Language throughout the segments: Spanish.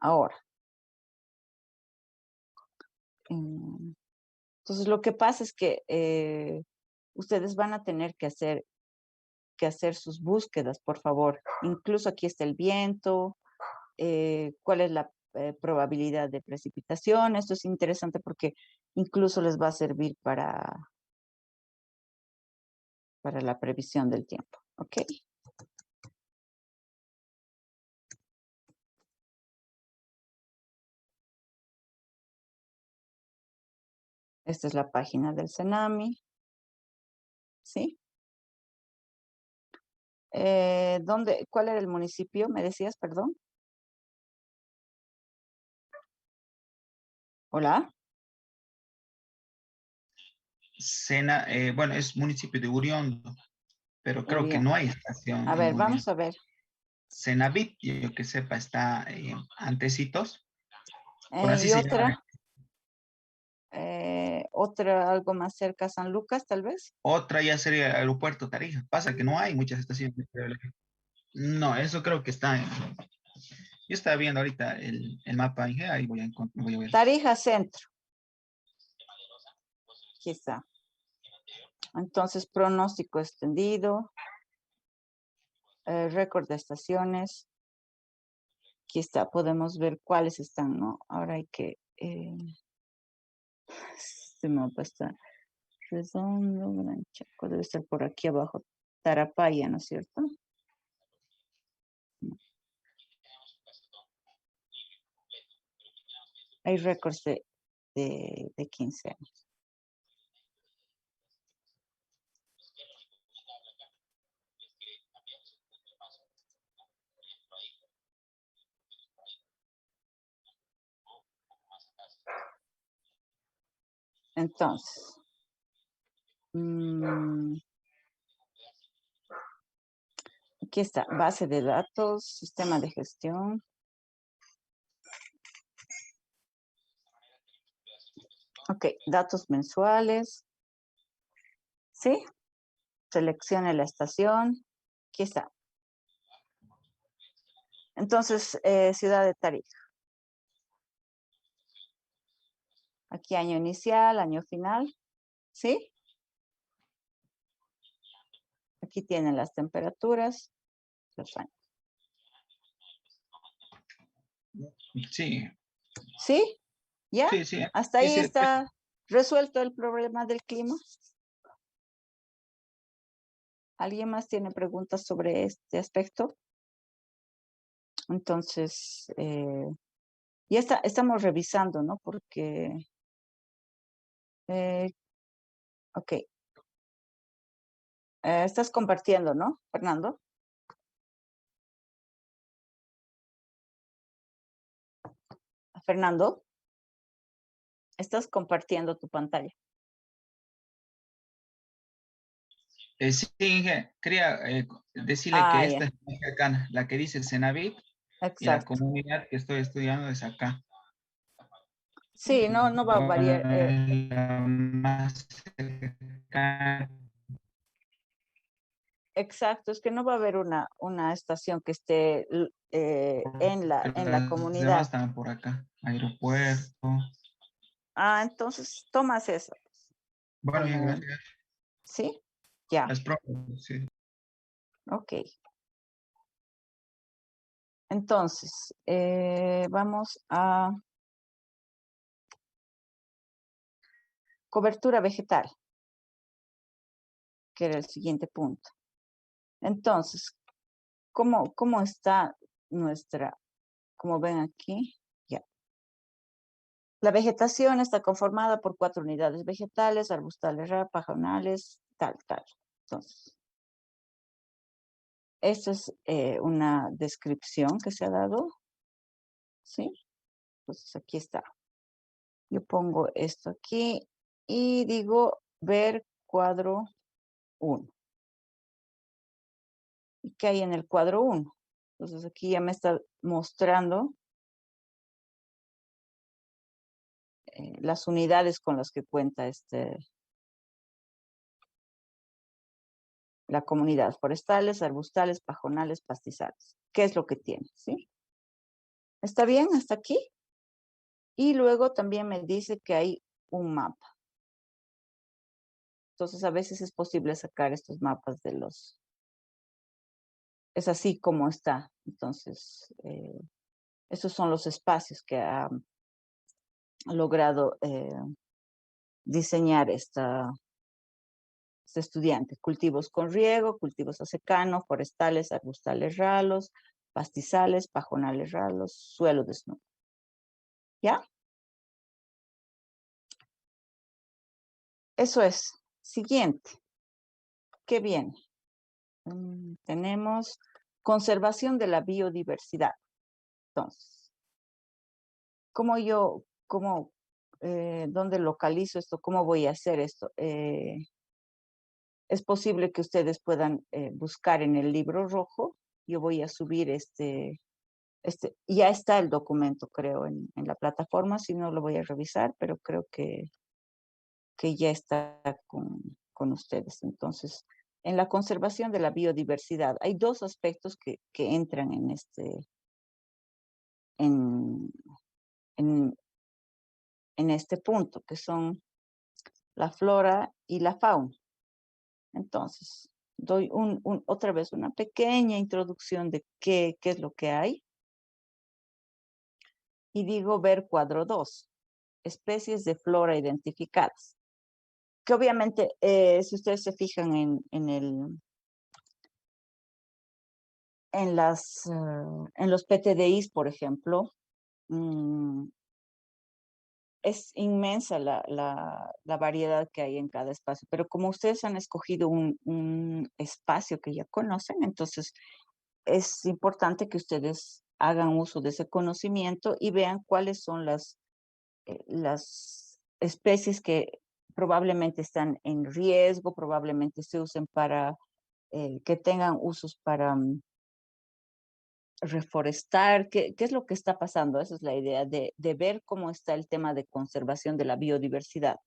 Ahora. Entonces, lo que pasa es que ustedes van a tener que hacer sus búsquedas, por favor. Incluso aquí está el viento, cuál es la probabilidad de precipitación. Esto es interesante porque incluso les va a servir para la previsión del tiempo. ¿Ok? Esta es la página del Cenami. ¿Sí? ¿Cuál era el municipio? ¿Me decías, perdón? Hola. Bueno, es municipio de Uriondo, pero creo que Urión. no hay estación A en ver, Uriondo. vamos a ver. Cenabit, yo que sepa, está antecitos. Bueno, así Y se llama. otra, algo más cerca a San Lucas, tal vez. Otra ya sería el aeropuerto Tarija. Pasa que no hay muchas estaciones. No, eso creo que está en... Yo estaba viendo ahorita el mapa, dije, ahí voy a ver. Tarija Centro. Aquí está. Entonces, pronóstico extendido, récord de estaciones. Aquí está, podemos ver cuáles están, ¿no? Ahora hay que... este mapa está redondo, Gran Chaco, debe estar por aquí abajo. Tarapaya, ¿no es cierto? No. Hay récords de 15 años. Entonces, aquí está, base de datos, sistema de gestión. Ok, datos mensuales. ¿Sí? Seleccione la estación. Aquí está. Entonces, Ciudad de Tarija. Aquí año inicial, año final. ¿Sí? Aquí tienen las temperaturas, los años. Sí, ¿Sí? ¿Ya? sí, sí. Hasta Sí, ahí sí, está resuelto el problema del clima. ¿Alguien más tiene preguntas sobre este aspecto? Entonces, ya estamos revisando, ¿no? Porque, ok. Estás compartiendo, ¿no, Fernando? Fernando, estás compartiendo tu pantalla. sí, Inge, quería decirle Ah, que esta ya, es muy cercana, la que dice Cenabit, y la exacto. comunidad que estoy estudiando es acá. Sí, no va a variar. La más cercana. Exacto, es que no va a haber una estación que esté en Porque la las demás comunidad. están por acá. Aeropuerto. Ah, entonces tomas eso Bueno, bien, como, gracias. ¿sí? Ya, Las pruebas, sí. ok. Entonces, vamos a cobertura vegetal, que era el siguiente punto. Entonces, ¿cómo está nuestra, como ven aquí? Ya. La vegetación está conformada por 4 unidades vegetales, arbustales, pajonales, tal. Entonces, esta es una descripción que se ha dado, ¿sí? Entonces, aquí está. Yo pongo esto aquí y digo ver cuadro 1. ¿Y qué hay en el cuadro 1? Entonces, aquí ya me está mostrando las unidades con las que cuenta la comunidad: forestales, arbustales, pajonales, pastizales. ¿Qué es lo que tiene? ¿Sí? ¿Está bien hasta aquí? Y luego también me dice que hay un mapa. Entonces, a veces es posible sacar estos mapas de los... Es así como está. Entonces, esos son los espacios que ha logrado diseñar este estudiante. Cultivos con riego, cultivos a secano, forestales, arbustales ralos, pastizales, pajonales ralos, suelo desnudo. ¿Ya? Eso es. Siguiente. ¿Qué viene? Tenemos conservación de la biodiversidad. Entonces, ¿dónde localizo esto? ¿Cómo voy a hacer esto? Es posible que ustedes puedan buscar en el libro rojo. Yo voy a subir ya está el documento, creo, en la plataforma. Si no, lo voy a revisar, pero creo que ya está con ustedes. Entonces, en la conservación de la biodiversidad, hay dos aspectos que entran en, en, en este punto, que son la flora y la fauna. Entonces, doy otra vez una pequeña introducción de qué es lo que hay. Y digo ver cuadro 2, especies de flora identificadas. Que obviamente, si ustedes se fijan en los PTDIs, por ejemplo, es inmensa la variedad que hay en cada espacio, pero como ustedes han escogido un espacio que ya conocen, entonces es importante que ustedes hagan uso de ese conocimiento y vean cuáles son las especies que probablemente están en riesgo, probablemente se usen que tengan usos para reforestar. ¿Qué es lo que está pasando? Esa es la idea de ver cómo está el tema de conservación de la biodiversidad.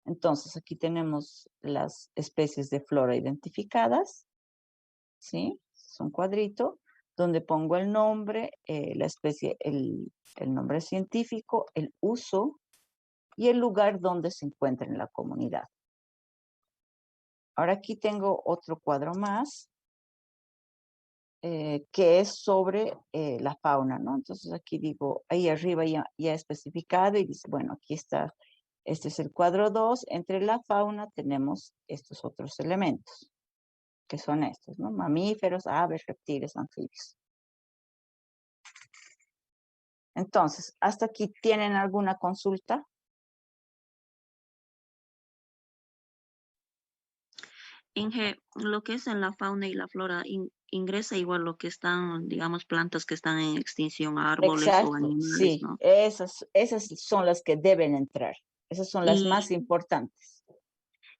Entonces, aquí tenemos las especies de flora identificadas, ¿sí? Es un cuadrito donde pongo el nombre, la especie, el nombre científico, el uso y el lugar donde se encuentra en la comunidad. Ahora aquí tengo otro cuadro más que es sobre la fauna, ¿no? Entonces aquí digo, ahí arriba ya especificado y dice, bueno, aquí está, este es el cuadro 2. Entre la fauna tenemos estos otros elementos, que son estos, ¿no? Mamíferos, aves, reptiles, anfibios. Entonces, ¿hasta aquí tienen alguna consulta? Inge, lo que es en la fauna y la flora ingresa igual lo que están, digamos, plantas que están en extinción, árboles o Exacto, animales, sí, ¿no? esas son las que deben entrar. Esas son las más Y, importantes.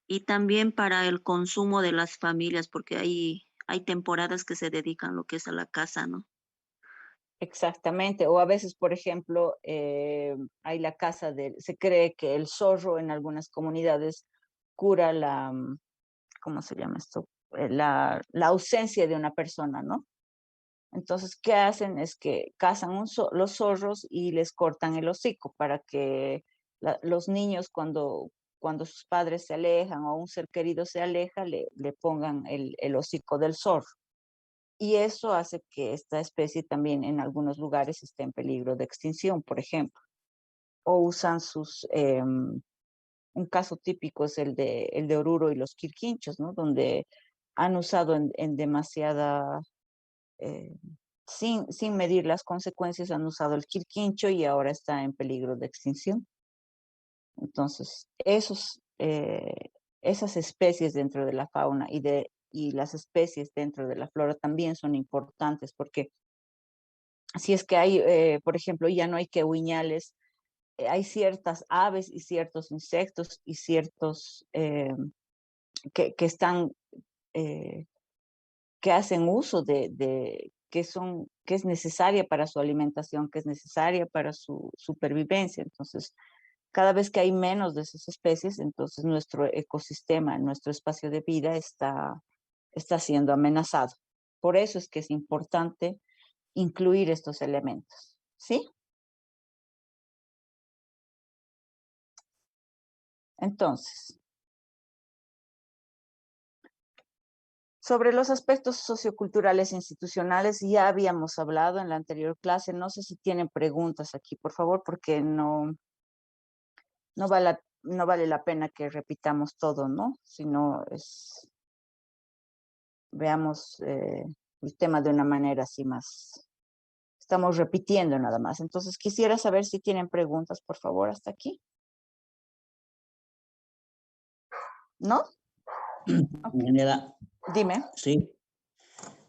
y también para el consumo de las familias, porque hay temporadas que se dedican lo que es a la caza, ¿no? Exactamente, o a veces, por ejemplo, hay se cree que el zorro en algunas comunidades cura ¿cómo se llama esto? La ausencia de una persona, ¿no? Entonces, ¿qué hacen? Es que cazan los zorros y les cortan el hocico para que los niños cuando sus padres se alejan o un ser querido se aleja, le pongan el hocico del zorro. Y eso hace que esta especie también en algunos lugares esté en peligro de extinción, por ejemplo. O usan un caso típico es el de Oruro y los quirquinchos, ¿no? Donde han usado en demasiada, eh, sin medir las consecuencias, han usado el quirquincho y ahora está en peligro de extinción. Entonces, esas especies dentro de la fauna y las especies dentro de la flora también son importantes porque si es que hay, por ejemplo, ya no hay quehuiñales, hay ciertas aves y ciertos insectos y ciertos que están, eh, que hacen uso que es necesaria para su alimentación, que es necesaria para su supervivencia. Entonces, cada vez que hay menos de esas especies, entonces nuestro ecosistema, nuestro espacio de vida está siendo amenazado. Por eso es que es importante incluir estos elementos. ¿Sí? Entonces, sobre los aspectos socioculturales e institucionales ya habíamos hablado en la anterior clase. No sé si tienen preguntas aquí, por favor, porque no vale la pena que repitamos todo, ¿no? Sino veamos el tema de una manera así más. Estamos repitiendo nada más. Entonces, quisiera saber si tienen preguntas, por favor, hasta aquí. ¿No? Ingeniera, Dime. sí.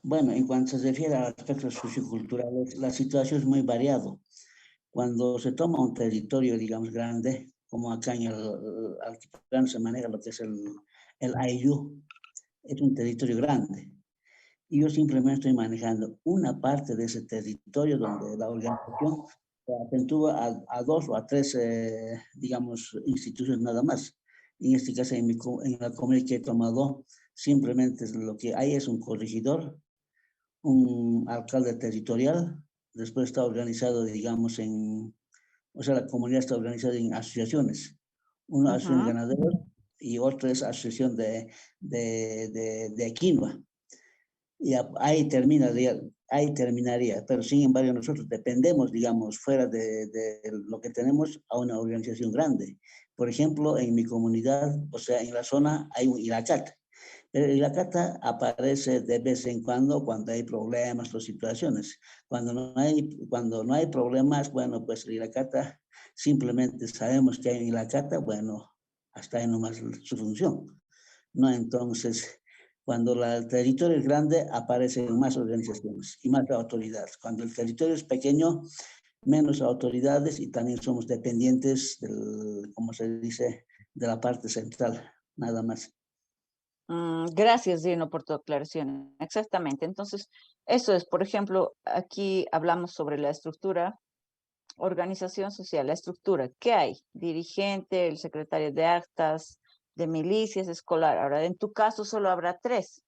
Bueno, en cuanto se refiere a aspectos socioculturales, la situación es muy variado. Cuando se toma un territorio, digamos, grande, como acá en el altiplano se maneja lo que es el AIU, es un territorio grande. Y yo simplemente estoy manejando una parte de ese territorio donde la organización acentúa a dos o a tres, digamos, instituciones nada más. En este caso, en la comunidad que he tomado, simplemente lo que hay es un corregidor, un alcalde territorial, después está organizado, digamos, o sea, la comunidad está organizada en asociaciones. Una asociación de ganaderos y otra es asociación de quinoa. Y ahí terminaría, pero sin embargo nosotros dependemos, digamos, fuera de lo que tenemos a una organización grande. Por ejemplo, en mi comunidad, o sea, en la zona hay un IRACAT, pero el IRACAT aparece de vez en cuando hay problemas o situaciones. Cuando no hay problemas, bueno, pues el IRACAT simplemente sabemos que hay un IRACAT, bueno, hasta ahí nomás su función, ¿no? Entonces, cuando el territorio es grande, aparecen más organizaciones y más autoridades. Cuando el territorio es pequeño, menos autoridades y también somos dependientes como se dice, de la parte central, nada más. Gracias, Dino, por tu aclaración. Exactamente. Entonces, eso es, por ejemplo, aquí hablamos sobre la estructura, organización social, la estructura. ¿Qué hay? Dirigente, el secretario de actas, de milicias, escolar. Ahora, en tu caso solo habrá 3.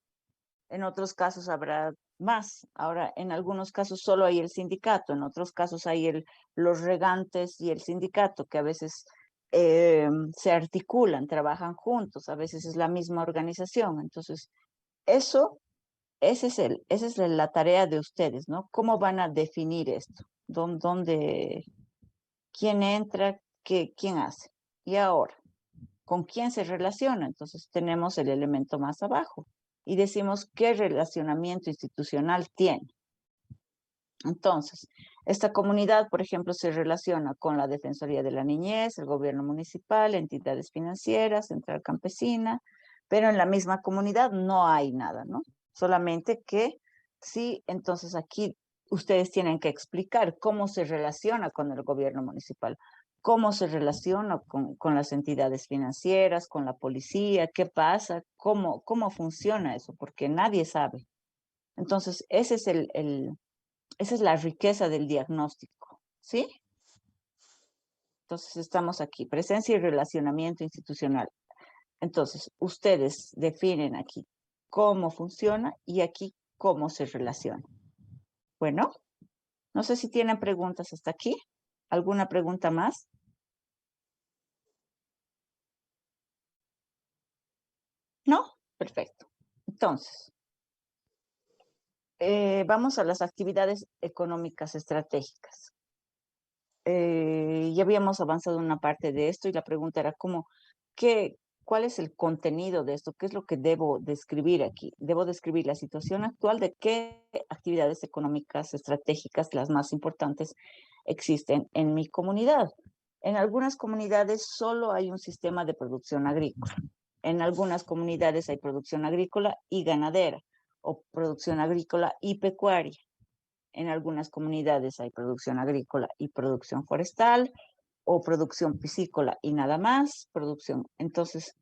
En otros casos habrá más. Ahora, en algunos casos solo hay el sindicato, en otros casos hay los regantes y el sindicato, que a veces se articulan, trabajan juntos, a veces es la misma organización. Entonces, esa es la tarea de ustedes, ¿no? ¿Cómo van a definir esto? ¿Quién entra? ¿Quién hace? Y ahora, ¿con quién se relaciona? Entonces tenemos el elemento más abajo y decimos qué relacionamiento institucional tiene. Entonces, esta comunidad, por ejemplo, se relaciona con la Defensoría de la Niñez, el gobierno municipal, entidades financieras, Central Campesina, pero en la misma comunidad no hay nada, ¿no? Solamente que sí, entonces aquí ustedes tienen que explicar cómo se relaciona con el gobierno municipal, cómo se relaciona con las entidades financieras, con la policía, qué pasa, cómo funciona eso, porque nadie sabe. Entonces, esa es la riqueza del diagnóstico, ¿sí? Entonces, estamos aquí, presencia y relacionamiento institucional. Entonces, ustedes definen aquí cómo funciona y aquí cómo se relaciona. Bueno, no sé si tienen preguntas hasta aquí. ¿Alguna pregunta más? ¿No? Perfecto. Entonces, vamos a las actividades económicas estratégicas. Ya habíamos avanzado una parte de esto y la pregunta era ¿cuál es el contenido de esto? ¿Qué es lo que debo describir aquí? Debo describir la situación actual de qué actividades económicas estratégicas, las más importantes, existen en mi comunidad. En algunas comunidades solo hay un sistema de producción agrícola. En algunas comunidades hay producción agrícola y ganadera o producción agrícola y pecuaria. En algunas comunidades hay producción agrícola y producción forestal o producción piscícola y nada más, producción. Entonces,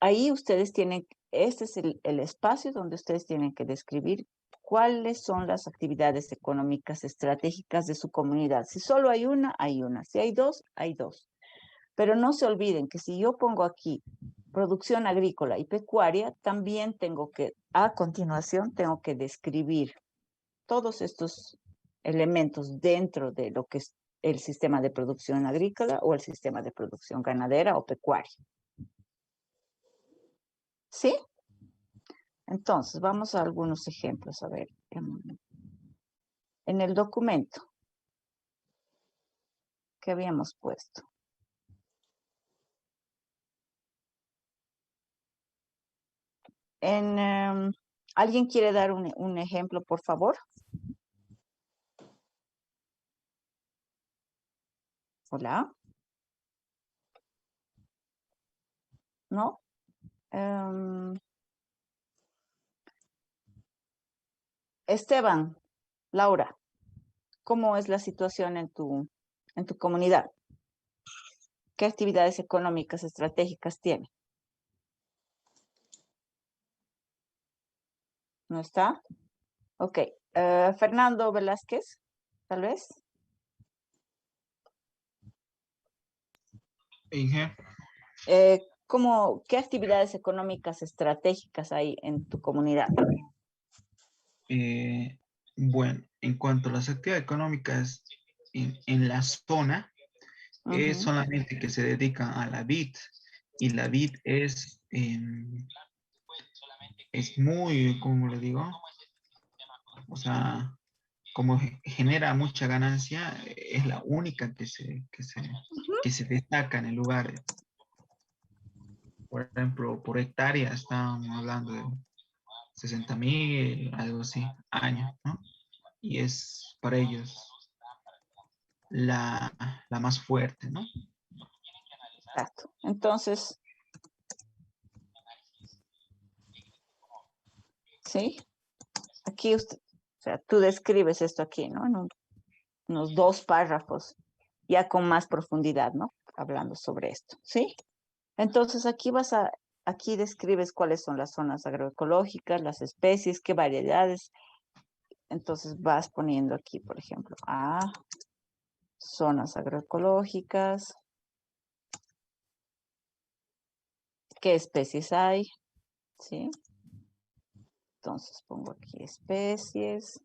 ahí ustedes este es el espacio donde ustedes tienen que describir cuáles son las actividades económicas estratégicas de su comunidad. Si solo hay una, hay una. Si hay dos, hay dos. Pero no se olviden que si yo pongo aquí producción agrícola y pecuaria, también a continuación, tengo que describir todos estos elementos dentro de lo que es el sistema de producción agrícola o el sistema de producción ganadera o pecuaria. ¿Sí? Entonces, vamos a algunos ejemplos. A ver, en el documento que habíamos puesto. ¿Alguien quiere dar un ejemplo, por favor? Hola. ¿No? Esteban, Laura, ¿cómo es la situación en tu comunidad? ¿Qué actividades económicas estratégicas tiene? ¿No está? Ok. Fernando Velázquez, tal vez. Inge. ¿Qué actividades económicas estratégicas hay en tu comunidad? Bueno, en cuanto a las actividades económicas en la zona, es solamente que se dedican a la vid, y la vid es muy, ¿cómo le digo? O sea, como genera mucha ganancia, es la única que se destaca en el lugar. Por ejemplo, por hectárea estamos hablando de 60,000, algo así, años, ¿no? Y es para ellos la más fuerte, ¿no? Exacto. Entonces, sí, aquí usted, o sea, tú describes esto aquí, ¿no? En unos 2 párrafos, ya con más profundidad, ¿no? Hablando sobre esto, ¿sí? Entonces, aquí describes cuáles son las zonas agroecológicas, las especies, qué variedades. Entonces, vas poniendo aquí, por ejemplo, zonas agroecológicas, qué especies hay, ¿sí? Entonces, pongo aquí especies.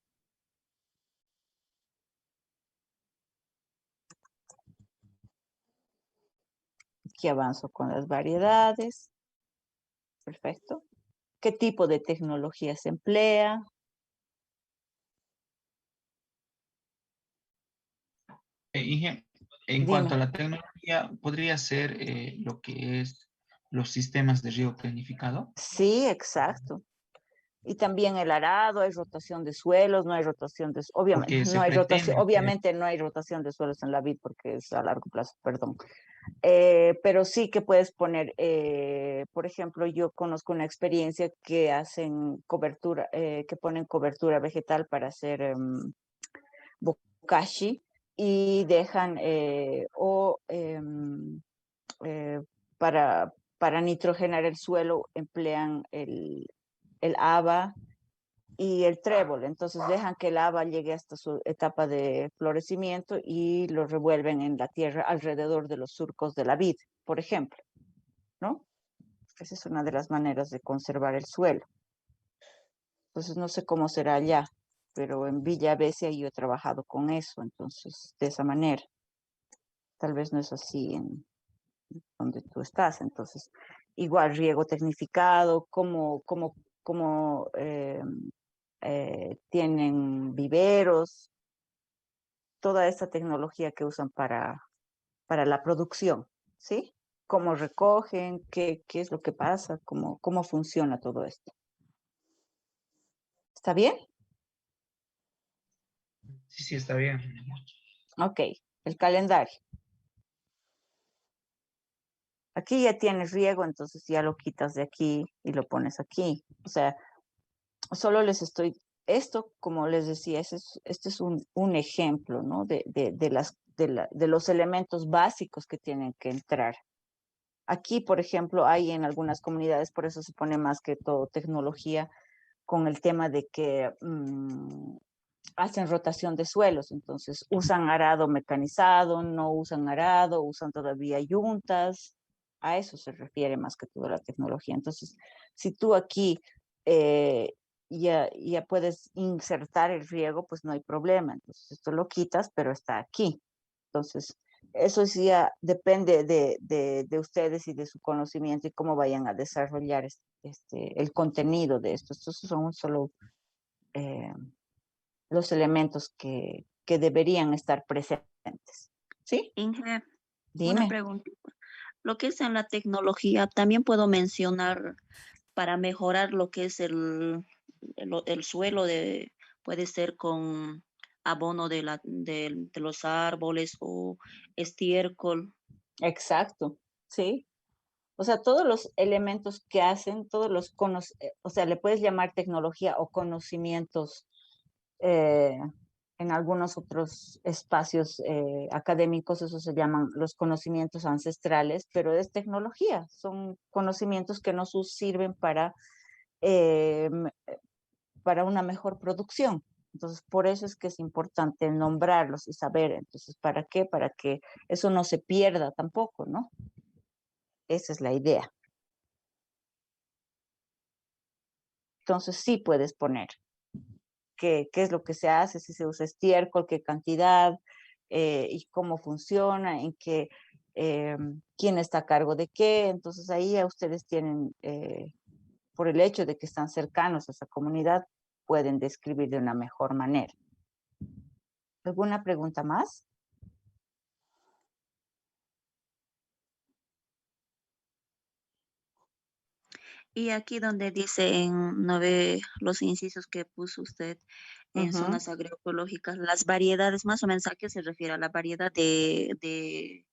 Aquí avanzo con las variedades. Perfecto. ¿Qué tipo de tecnología se emplea? Inge, en cuanto Dime. a la tecnología, ¿podría ser lo que es los sistemas de riego planificado? Sí, exacto. Y también el arado, hay rotación de suelos, no hay rotación de, obviamente, Porque se no hay rotación, pretende hacer, obviamente no hay rotación de suelos en la vid porque es a largo plazo, perdón. Pero sí que puedes poner, por ejemplo, yo conozco una experiencia que hacen cobertura, que ponen cobertura vegetal para hacer bokashi y dejan eh, para nitrogenar el suelo emplean el haba y el trébol. Entonces dejan que el haba llegue hasta su etapa de florecimiento y lo revuelven en la tierra alrededor de los surcos de la vid, por ejemplo, ¿no? Esa es una de las maneras de conservar el suelo. Entonces no sé cómo será allá, pero en Villa Besia yo he trabajado con eso, entonces de esa manera. Tal vez no es así en donde tú estás, entonces igual riego tecnificado, como tienen viveros, toda esta tecnología que usan para la producción, ¿sí? Cómo recogen, qué es lo que pasa, cómo funciona todo esto. ¿Está bien? sí, está bien. Ok, el calendario. Aquí ya tienes riego, entonces ya lo quitas de aquí y lo pones aquí. O sea, solo esto, como les decía, este es un ejemplo, ¿no? De los elementos básicos que tienen que entrar. Aquí, por ejemplo, hay en algunas comunidades, por eso se pone más que todo tecnología, con el tema de que hacen rotación de suelos, entonces usan arado mecanizado, no usan arado, usan todavía yuntas, a eso se refiere más que todo la tecnología. Entonces, si tú aquí ya puedes insertar el riego, pues no hay problema. Entonces esto lo quitas, pero está aquí. Entonces, eso sí ya depende de ustedes y de su conocimiento y cómo vayan a desarrollar el contenido de esto. Estos son solo los elementos que deberían estar presentes. ¿Sí? Inge, una Dime. pregunta. Lo que es en la tecnología, también puedo mencionar para mejorar lo que es el suelo, puede ser con abono de los árboles o estiércol. Exacto, sí. O sea, todos los elementos que hacen, o sea, le puedes llamar tecnología o conocimientos eh, en algunos otros espacios académicos, eso se llaman los conocimientos ancestrales, pero es tecnología, son conocimientos que nos sirven eh, para una mejor producción. Entonces, por eso es que es importante nombrarlos y saber, entonces, ¿para qué? Para que eso no se pierda tampoco, ¿no? Esa es la idea. Entonces, sí puedes poner qué es lo que se hace, si se usa estiércol, qué cantidad, y cómo funciona, quién está a cargo de qué. Entonces, ahí ya ustedes tienen, por el hecho de que están cercanos a esa comunidad, pueden describir de una mejor manera. ¿Alguna pregunta más? Y aquí donde dice no ve los incisos que puso usted en zonas agroecológicas, las variedades, más o menos, ¿a qué se refiere? ¿A la variedad de...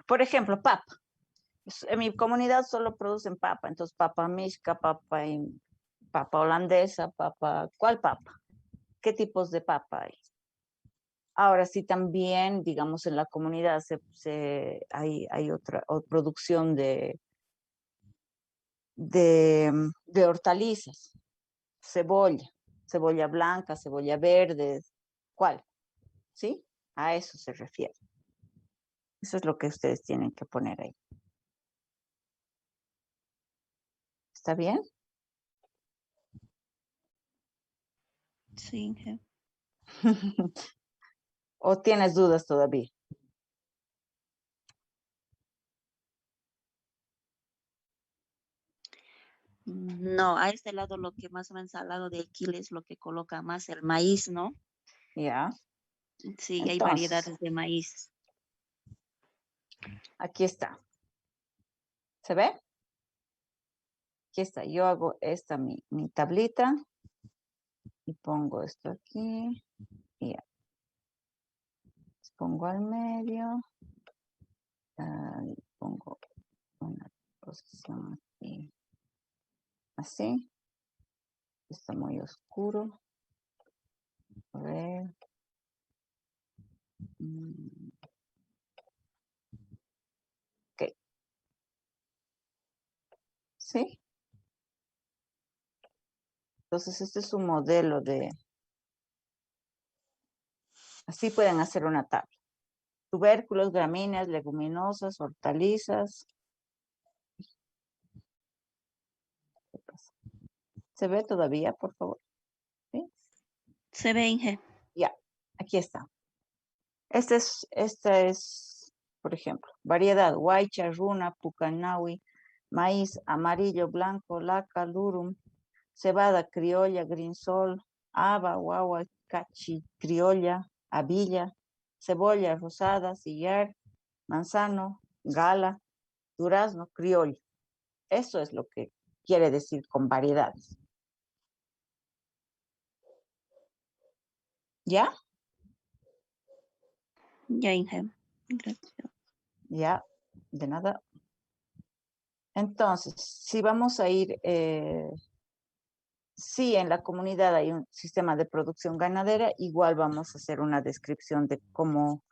Por ejemplo, papa. En mi comunidad solo producen papa, entonces papa mixca, papa holandesa, ¿cuál papa? ¿Qué tipos de papa hay? Ahora sí también, digamos, en la comunidad hay otra producción de hortalizas, cebolla blanca, cebolla verde, ¿cuál? ¿Sí? A eso se refiere. Eso es lo que ustedes tienen que poner ahí. ¿Está bien? Sí. ¿O tienes dudas todavía? No, a este lado lo que más o menos al lado de Aquile es lo que coloca más el maíz, ¿no? Ya. Sí, hay Entonces, variedades de maíz. aquí está. ¿Se ve? Aquí está. Yo hago mi tablita y pongo esto aquí y ya. Pongo al medio. Pongo una posición aquí. Así. Está muy oscuro. A ver. Ok. ¿Sí? Entonces, este es un modelo así pueden hacer una tabla. Tubérculos, gramíneas, leguminosas, hortalizas. ¿Qué pasa? ¿Se ve todavía, por favor? ¿Sí? Se ve, Inge. Ya, aquí está. Esta es, por ejemplo, variedad, huaycha, runa, pucanawi, maíz, amarillo, blanco, laca, lurum, cebada, criolla, grinsol, haba, guagua, cachi, criolla, avilla, cebolla rosada, sillar, manzano, gala, durazno, criollo. Eso es lo que quiere decir con variedades. ¿Ya? Ya, Inge. Gracias. Ya, de nada. Entonces, si vamos a ir, si en la comunidad hay un sistema de producción ganadera, igual vamos a hacer una descripción de cómo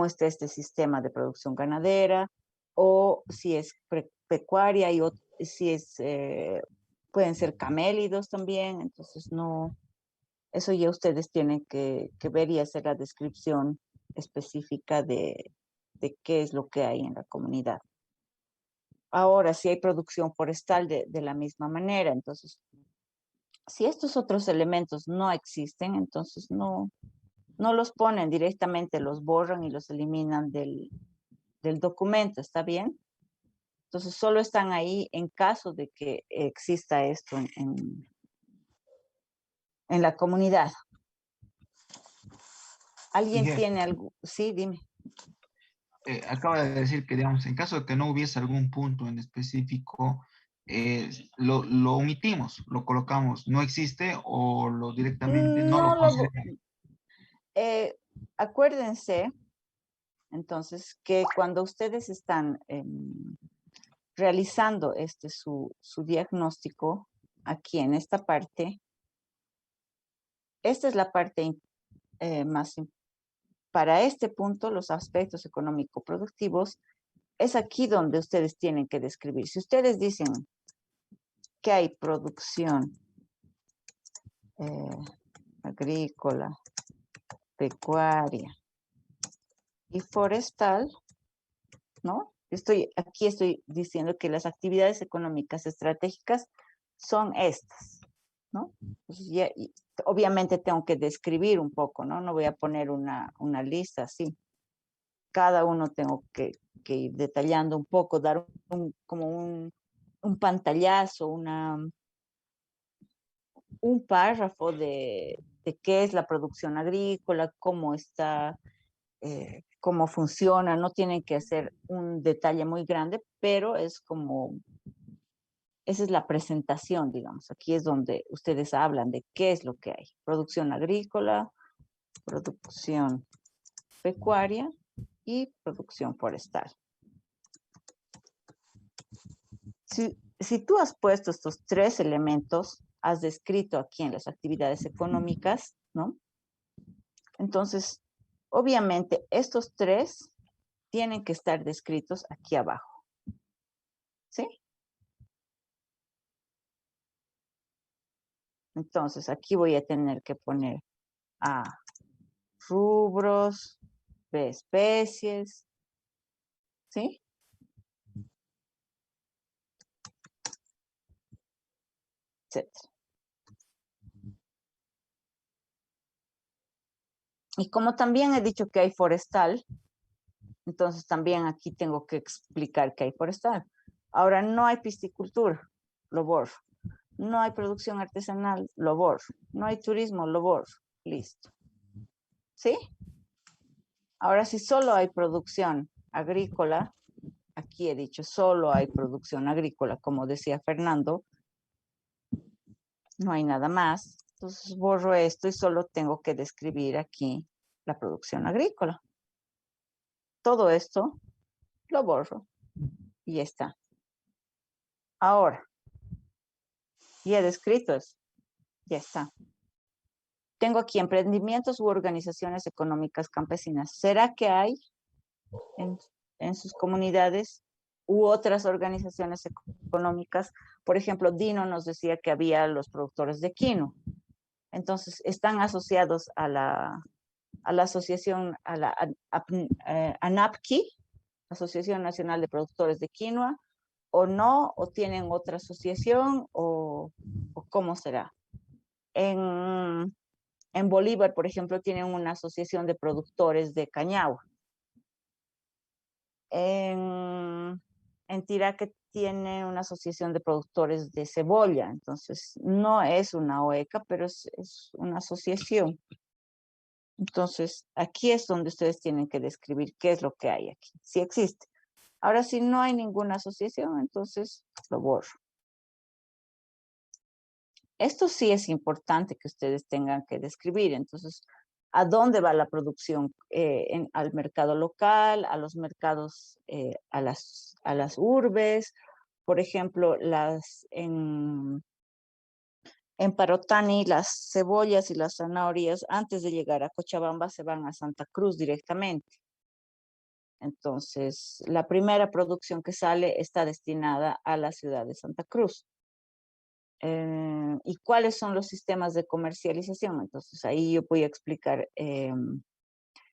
está este sistema de producción ganadera, o si es pecuaria, y si pueden ser camélidos también, entonces no, eso ya ustedes tienen que ver y hacer la descripción específica de qué es lo que hay en la comunidad. Ahora, si hay producción forestal de la misma manera, entonces Si estos otros elementos no existen, entonces no los ponen directamente, los borran y los eliminan del documento, ¿está bien? Entonces solo están ahí en caso de que exista esto en la comunidad. ¿Alguien Dije, tiene algo? Sí, dime. acaba de decir que, digamos, en caso de que no hubiese algún punto en específico, lo omitimos, lo colocamos, no existe o lo directamente no No lo lo, consideramos. acuérdense, entonces, que cuando ustedes están realizando su diagnóstico aquí en esta parte, esta es la parte para este punto, los aspectos económico-productivos, es aquí donde ustedes tienen que describir. Si ustedes dicen que hay producción agrícola, pecuaria y forestal, ¿no? Aquí estoy diciendo que las actividades económicas estratégicas son estas, ¿no? Entonces obviamente tengo que describir un poco, ¿no? No voy a poner una lista así. Cada uno tengo que ir detallando un poco, dar como un pantallazo, un párrafo de qué es la producción agrícola, cómo está, cómo funciona. No tienen que hacer un detalle muy grande, pero es como, esa es la presentación, digamos. Aquí es donde ustedes hablan de qué es lo que hay. Producción agrícola, producción pecuaria y producción forestal. Si tú has puesto estos tres elementos, has descrito aquí en las actividades económicas, ¿no? Entonces, obviamente, estos tres tienen que estar descritos aquí abajo. ¿Sí? Entonces, aquí voy a tener que poner A, rubros, B, especies, ¿sí? Etcétera. Y como también he dicho que hay forestal, entonces también aquí tengo que explicar que hay forestal. Ahora, no hay piscicultura, lo borro. No hay producción artesanal, lo borro. No hay turismo, lo borro. Listo. ¿Sí? Ahora, si solo hay producción agrícola, aquí he dicho solo hay producción agrícola, como decía Fernando, no hay nada más. Entonces borro esto y solo tengo que describir aquí la producción agrícola. Todo esto lo borro y ya está. Ahora, ya he descrito eso, ya está. Tengo aquí emprendimientos u organizaciones económicas campesinas. ¿Será que hay en sus comunidades u otras organizaciones económicas? Por ejemplo, Dino nos decía que había los productores de quinoa. Entonces, están asociados a la asociación, a la ANAPQUI, Asociación Nacional de Productores de Quinoa, o no, o tienen otra asociación, o cómo será. En Bolívar, por ejemplo, tienen una asociación de productores de cañagua. En Tiraque tiene una asociación de productores de cebolla. Entonces, no es una OECA, pero es una asociación. Entonces, aquí es donde ustedes tienen que describir qué es lo que hay aquí, si existe. Ahora, si no hay ninguna asociación, entonces lo borro. Esto sí es importante que ustedes tengan que describir. Entonces, ¿a dónde va la producción? Al mercado local, a los mercados, a las urbes. Por ejemplo, en Parotani, las cebollas y las zanahorias, antes de llegar a Cochabamba, se van a Santa Cruz directamente. Entonces, la primera producción que sale está destinada a la ciudad de Santa Cruz. ¿Y cuáles son los sistemas de comercialización? Entonces, ahí yo voy a explicar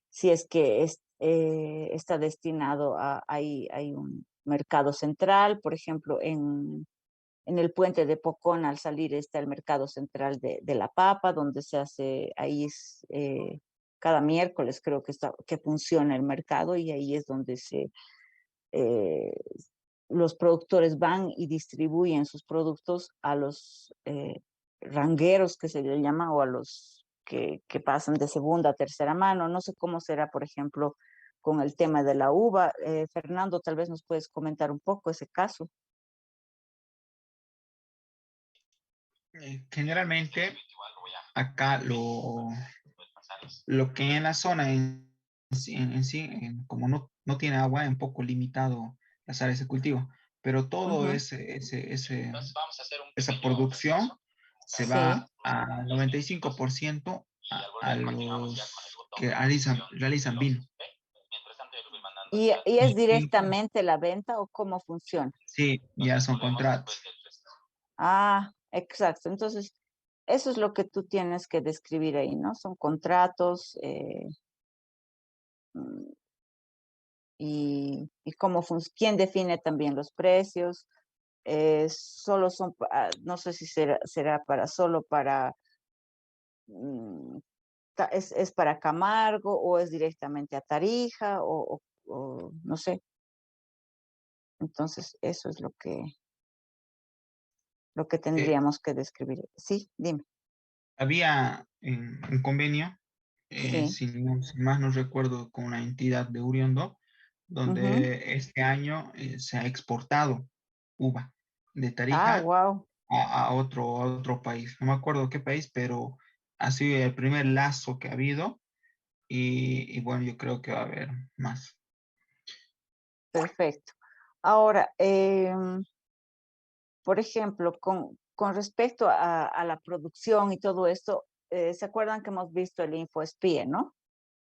si es que está destinado hay un mercado central, por ejemplo, en en el puente de Pocón, al salir, está el mercado central de la papa, donde se hace, ahí es, cada miércoles creo que funciona el mercado, y ahí es donde eh, los productores van y distribuyen sus productos a los rangueros, que se le llama, o a los que pasan de segunda a tercera mano. No sé cómo será, por ejemplo, con el tema de la uva. Fernando, tal vez nos puedes comentar un poco ese caso. Generalmente, acá lo que en la zona como no tiene agua, es un poco limitado las áreas de cultivo, pero todo esa producción se va a 95% a los que realizan vino. ¿Y es directamente la venta o cómo funciona? Sí, ya son contratos. Ah, exacto. Entonces, eso es lo que tú tienes que describir ahí, ¿no? Son contratos y quién define también los precios. Solo son, no sé si será solo para, mm, es para Camargo, o es directamente a Tarija, o no sé. Entonces, eso es lo que tendríamos que describir. Sí, dime. Había un convenio, Sí. si más no recuerdo, con una entidad de Uriondo, donde este año se ha exportado uva de Ah, Tarija wow. a otro país. No me acuerdo qué país, pero ha sido el primer lazo que ha habido, y bueno, yo creo que va a haber más. Perfecto. Ahora, por ejemplo, con respecto a la producción y todo esto, ¿se acuerdan que hemos visto el InfoSpie, no?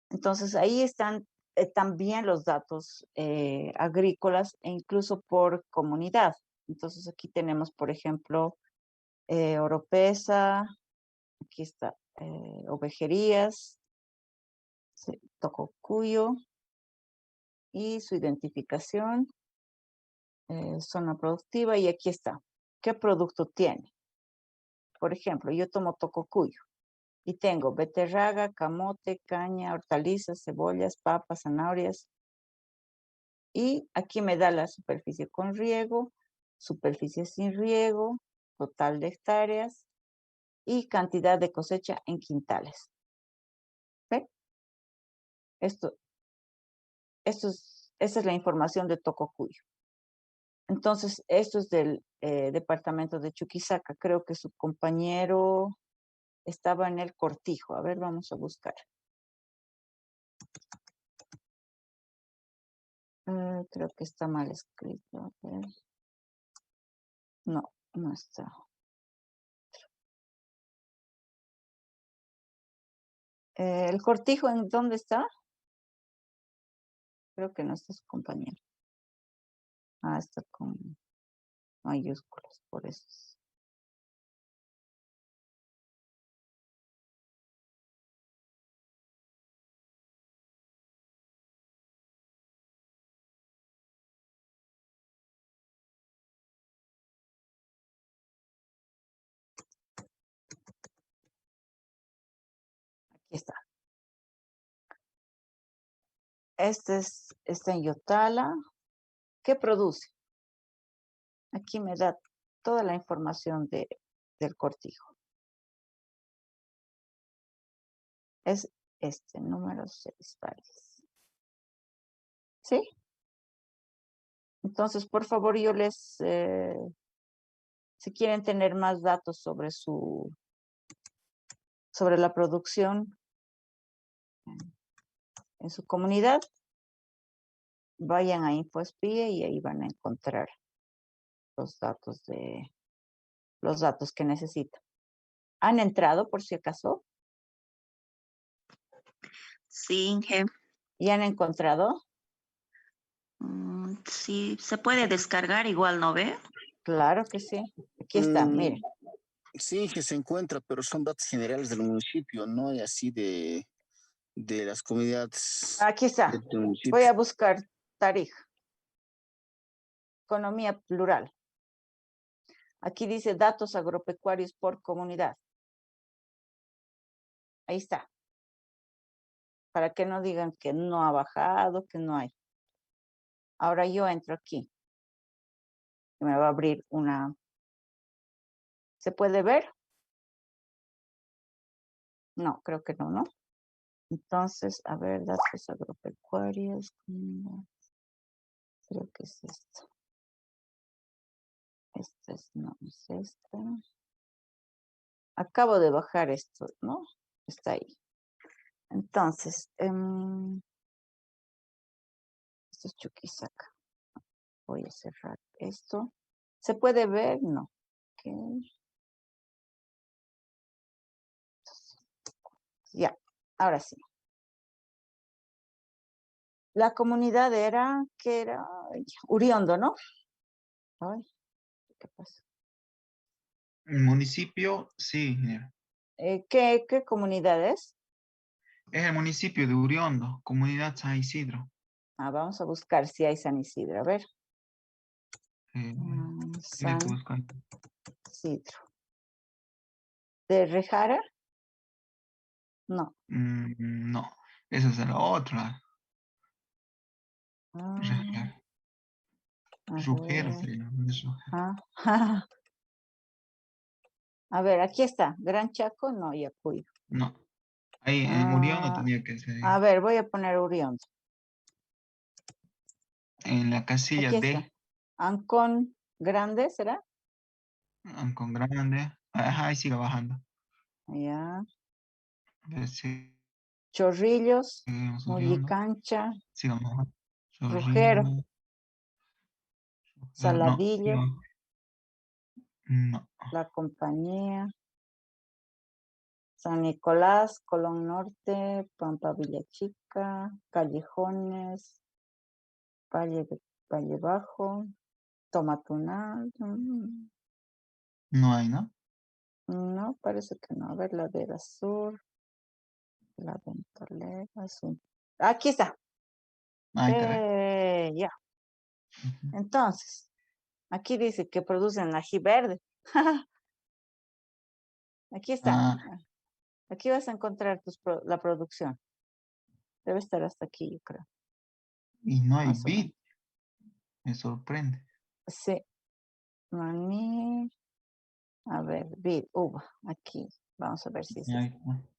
Entonces, ahí están también los datos agrícolas, e incluso por comunidad. Entonces, aquí tenemos, por ejemplo, Oropesa, aquí está Ovejerías, Tococuyo, y su identificación, zona productiva, y aquí está. ¿Qué producto tiene? Por ejemplo, yo tomo Tococuyo y tengo beterraga, camote, caña, hortalizas, cebollas, papas, zanahorias, y aquí me da la superficie con riego, superficie sin riego, total de hectáreas y cantidad de cosecha en quintales. ¿Ve? Esa es la información de Tococuyo. Entonces, esto es del departamento de Chuquisaca. Creo que su compañero estaba en el Cortijo. A ver, vamos a buscar. Creo que está mal escrito. A ver. No, no está. ¿El Cortijo en dónde está? Creo que no está su compañero. Ah, está con mayúsculas, por eso. Aquí está. Está en Yotala. ¿Qué produce? Aquí me da toda la información del Cortijo. Es este, número 6, Valles. ¿Sí? Entonces, por favor, si quieren tener más datos sobre la producción en su comunidad, vayan a InfoSpie y ahí van a encontrar los datos que necesitan. ¿Han entrado por si acaso? Sí, Inge. ¿Y han encontrado? Sí, se puede descargar igual, ¿no ve? Claro que sí. Aquí está, miren. Sí, que se encuentra, pero son datos generales del municipio, no hay así de las comunidades Aquí está. del municipio. Voy a buscar Tarija. Economía plural. Aquí dice datos agropecuarios por comunidad. Ahí está. Para que no digan que no ha bajado, que no hay. Ahora yo entro aquí. Me va a abrir una... ¿Se puede ver? No, creo que no, ¿no? Entonces, a ver, datos agropecuarios. Creo que es esto. Este es, no, es este. Acabo de bajar esto, ¿no? Está ahí. Entonces, esto es Chuquisaca. Voy a cerrar esto. ¿Se puede ver? No. Ok. Ya, ahora sí. La comunidad era, ¿qué era? Ay, Uriondo, ¿no? Ay, ¿qué pasa? El municipio, sí, ingeniero. ¿Qué comunidad es? Es el municipio de Uriondo, comunidad San Isidro. Vamos a buscar si hay San Isidro. A ver. Tiene San que buscar. Isidro. ¿De Rejara? No. No, esa es la otra. A Rugero ver. se llama, no es Rugero. A ver, aquí está. Gran Chaco, no, Yacuyo. No, ahí en Uriondo tenía que ser. A ver, voy a poner Uriondo. En la casilla Aquí D, está. Ancón Grande, ¿será? con grande. Ajá, ahí sigue bajando. Ya. A ver si Chorrillos, seguimos Uriondo. Mullicancha, Sigamos bajando. Rugero, Chorrillo. No, Saladillo, no, no. La Compañía, San Nicolás, Colón Norte, Pampa Villa Chica, Callejones, Valle Bajo, Tomatunal. No hay, ¿no? No, parece que no. A ver, Ladera Sur, La Ventolera, Sur. Aquí está. Ahí está, ¿ves? Ya. Ujú. Entonces, aquí dice que producen ají verde. Aquí está. Ah, Aquí vas a encontrar la producción. Debe estar hasta aquí, yo creo. y no hay Más o menos. vid. Me sorprende. Sí. Maní. A ver, vid, uva. Aquí. Vamos a ver si es Ahí, este.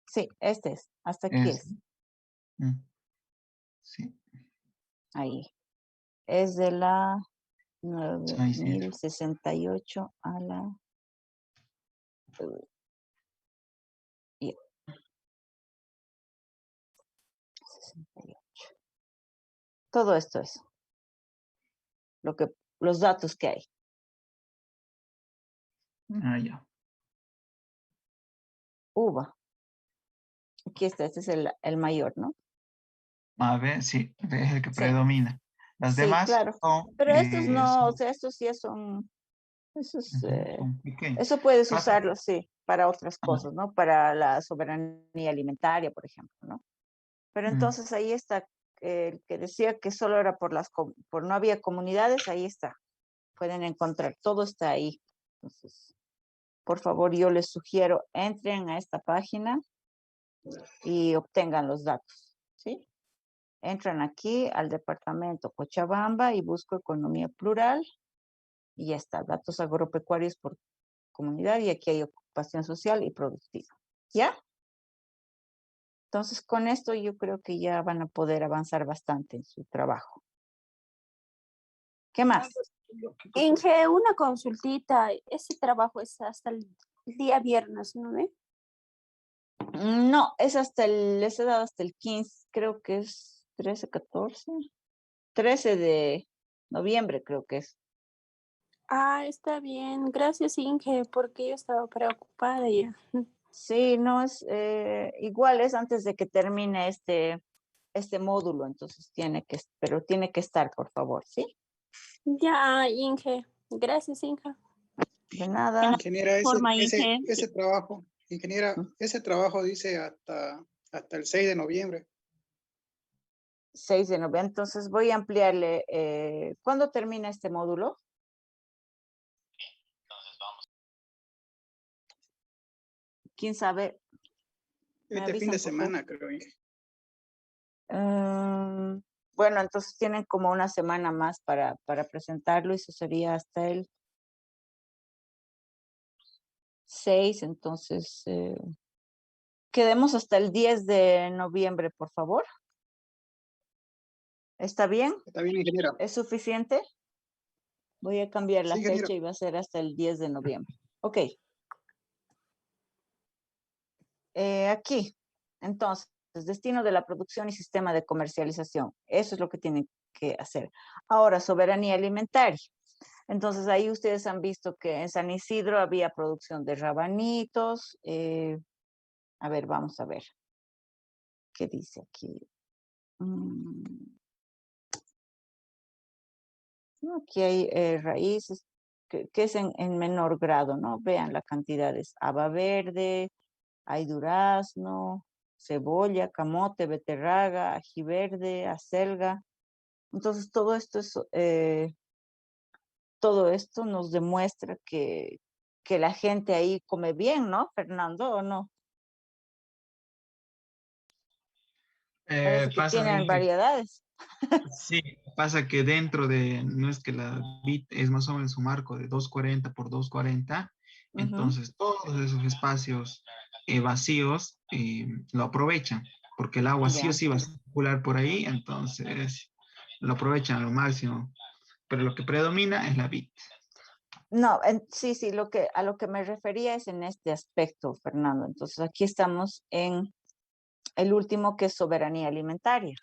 Sí, este es. Hasta aquí es. es. Mm, sí, Ahí. Es de la San Isidro. 9068 a la... ya, 68. Todo esto es los datos que hay. Ah, ya. Uva. Aquí está, este es el mayor, ¿no? A ver, sí, es el que Sí, predomina. Las sí, demás claro. Pero estos no, o son, sea, estos ya son, esos, son pequeños. eso puedes Pasa- usarlo, sí, para otras ah, cosas, ¿no? Para la soberanía alimentaria, por ejemplo, ¿no? Pero mm, entonces ahí está, el que decía que solo era por no había comunidades, ahí está. Pueden encontrar, todo está ahí. Entonces, por favor, yo les sugiero, entren a esta página y obtengan los datos, ¿sí? Entran aquí al departamento Cochabamba y busco economía plural y ya está, datos agropecuarios por comunidad y aquí hay ocupación social y productiva. ¿Ya? Entonces, con esto yo creo que ya van a poder avanzar bastante en su trabajo. ¿Qué más? Inge, una consultita. Ese trabajo es hasta el día viernes, ¿no ve? No, es les he dado hasta el 15, creo que es 13, 14, 13 de noviembre creo que es. Está bien. Gracias, Inge, porque yo estaba preocupada ya. Sí, no es igual, es antes de que termine este módulo, entonces pero tiene que estar, por favor, ¿sí? Ya, Inge. Gracias, Inge. De nada. Ingeniera, Forma, ese Inge. trabajo, ingeniera, ese trabajo dice hasta el 6 de noviembre. 6 de noviembre, entonces voy a ampliarle. ¿Cuándo termina este módulo? quién sabe. Me Este fin avisan, de por favor. semana, creo. Inge. Bueno, entonces tienen como una semana más para presentarlo y eso sería hasta el 6, entonces quedemos hasta el 10 de noviembre, por favor. ¿Está bien? Está bien, ingeniero. ¿Es suficiente? Voy a cambiar la Sí, ingeniero. fecha y va a ser hasta el 10 de noviembre. Ok. Aquí, entonces, destino de la producción y sistema de comercialización. Eso es lo que tienen que hacer. Ahora, soberanía alimentaria. Entonces, ahí ustedes han visto que en San Isidro había producción de rabanitos. A ver, vamos a ver. ¿Qué dice aquí? Aquí hay raíces, que es en menor grado, ¿no? Vean la cantidad, es haba verde, hay durazno, cebolla, camote, beterraga, ají verde, acelga. Entonces, todo esto nos demuestra que la gente ahí come bien, ¿no, Fernando, o no? Parece que Pasa, tienen Inge, variedades. sí, pasa que dentro de, no es que la vid es más o menos un marco de 240 por 240, Ujú. entonces todos esos espacios vacíos lo aprovechan, porque el agua sí o Ya. sí va a circular por ahí, entonces lo aprovechan a lo máximo, pero lo que predomina es la vid. No, sí, sí, a lo que me refería es en este aspecto, Fernando. Entonces, aquí estamos en el último, que es soberanía alimentaria.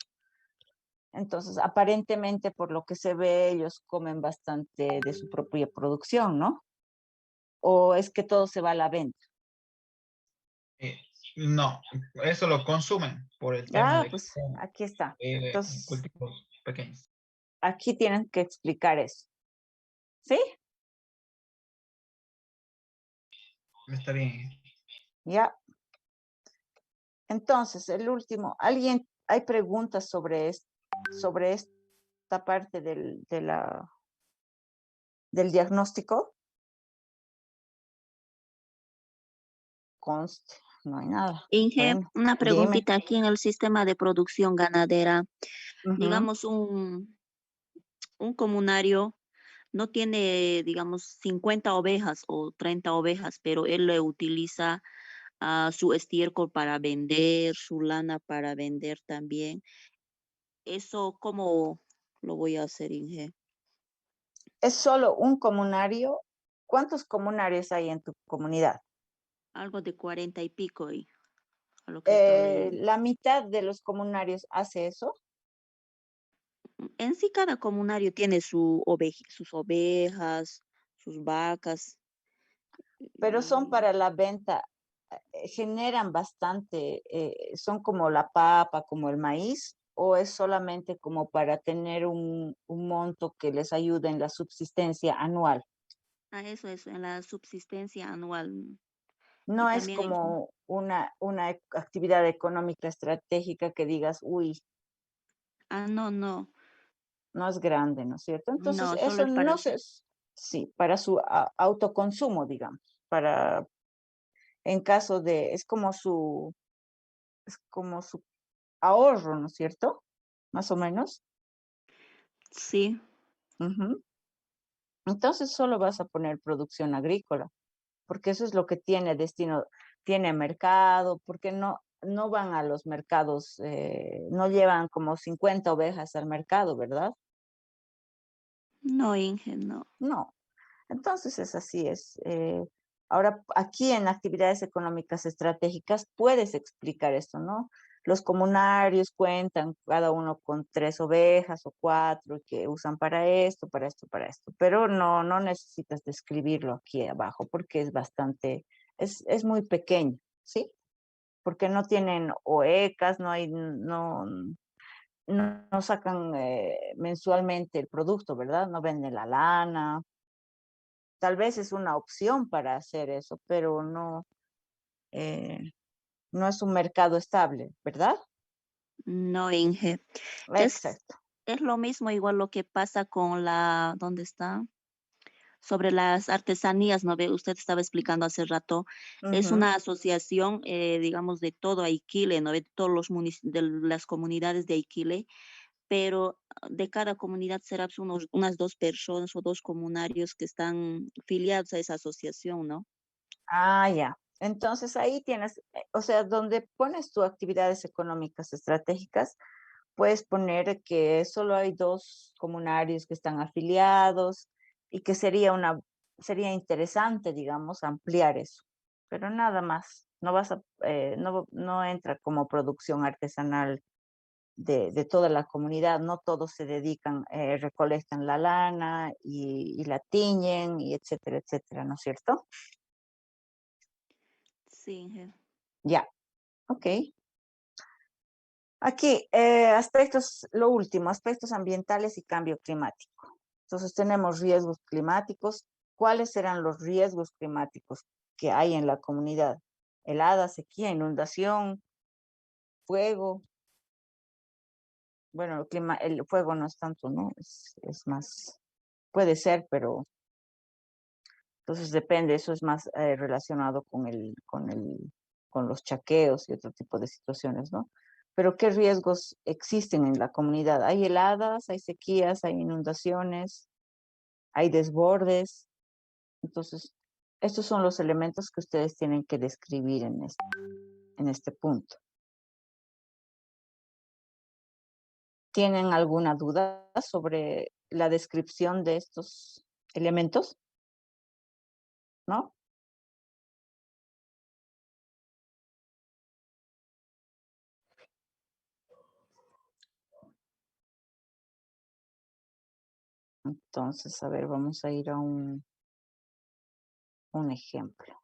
Entonces, aparentemente, por lo que se ve, ellos comen bastante de su propia producción, ¿no? ¿O es que todo se va a la venta? Eh, no, eso lo consumen por el tema de que Pues son aquí está. Entonces, cultivos pequeños. aquí tienen que explicar eso. ¿Sí? Está bien. Ya. Entonces, el último. ¿Hay preguntas sobre esta parte del diagnóstico? Conste, no hay nada. Inge, Bueno, una dime. preguntita aquí en el sistema de producción ganadera. Ujú. Digamos, un comunario no tiene, digamos, 50 ovejas o 30 ovejas, pero él le utiliza su estiércol para vender, su lana para vender también. ¿Eso cómo lo voy a hacer, Inge? ¿Es solo un comunario? ¿Cuántos comunarios hay en tu comunidad? Algo de 40 y pico, y a lo que he estado leyendo. ¿La mitad de los comunarios hace eso? En sí, cada comunario tiene sus ovejas, sus vacas. Pero son y- para la venta. ¿Generan bastante? ¿Son como la papa, como el maíz? ¿O es solamente como para tener un monto que les ayude en la subsistencia anual? Eso, en la subsistencia anual. Y No es también, como una actividad económica estratégica que digas, uy, no, no, no es grande, ¿no es cierto? Entonces, no, solo eso es para no se, sí, para su autoconsumo, digamos, en caso de, es como su ahorro, ¿no es cierto? Más o menos. sí. Ujú. Entonces, solo vas a poner producción agrícola, porque eso es lo que tiene mercado, porque no van a los mercados, no llevan como 50 ovejas al mercado, ¿verdad? No, Inge, no. No. Entonces es así, ahora aquí en actividades económicas estratégicas puedes explicar esto, ¿no? Los comunarios cuentan cada uno con 3 ovejas o 4 que usan para esto, para esto, para esto, pero no necesitas describirlo aquí abajo porque es muy pequeño, ¿sí? Porque no tienen OECAS, no sacan mensualmente el producto, ¿verdad? No venden la lana. Tal vez es una opción para hacer eso, pero eh, no es un mercado estable, ¿verdad? No, Inge. Es, Exacto. es lo mismo, igual lo que pasa con ¿dónde está? sobre las artesanías, ¿no ve? Usted estaba explicando hace rato, es Ujú. una asociación, digamos, de todo Aiquile, ¿no ve? Todos los de las comunidades de Aiquile, pero de cada comunidad será pues, unas 2 personas o 2 comunarios que están filiados a esa asociación, ¿no? Ah, ya. Entonces ahí tienes, o sea, donde pones tus actividades económicas estratégicas, puedes poner que solo hay 2 comunarios que están afiliados y que sería interesante, digamos, ampliar eso. Pero nada más. No vas a, no entra como producción artesanal de toda la comunidad. No todos se dedican, recolectan la lana y la tiñen y etcétera, ¿no es cierto? Sí. Ya, ok. Aquí, lo último, aspectos ambientales y cambio climático. Entonces tenemos riesgos climáticos. ¿Cuáles serán los riesgos climáticos que hay en la comunidad? Helada, sequía, inundación, fuego. Bueno, el fuego no es tanto, ¿no? Es más, puede ser, pero entonces depende, eso es más relacionado con los chaqueos y otro tipo de situaciones, ¿no? Pero ¿qué riesgos existen en la comunidad? Hay heladas, hay sequías, hay inundaciones, hay desbordes. Entonces, estos son los elementos que ustedes tienen que describir en este punto. ¿Tienen alguna duda sobre la descripción de estos elementos? ¿No? Entonces, a ver, vamos a ir a un ejemplo.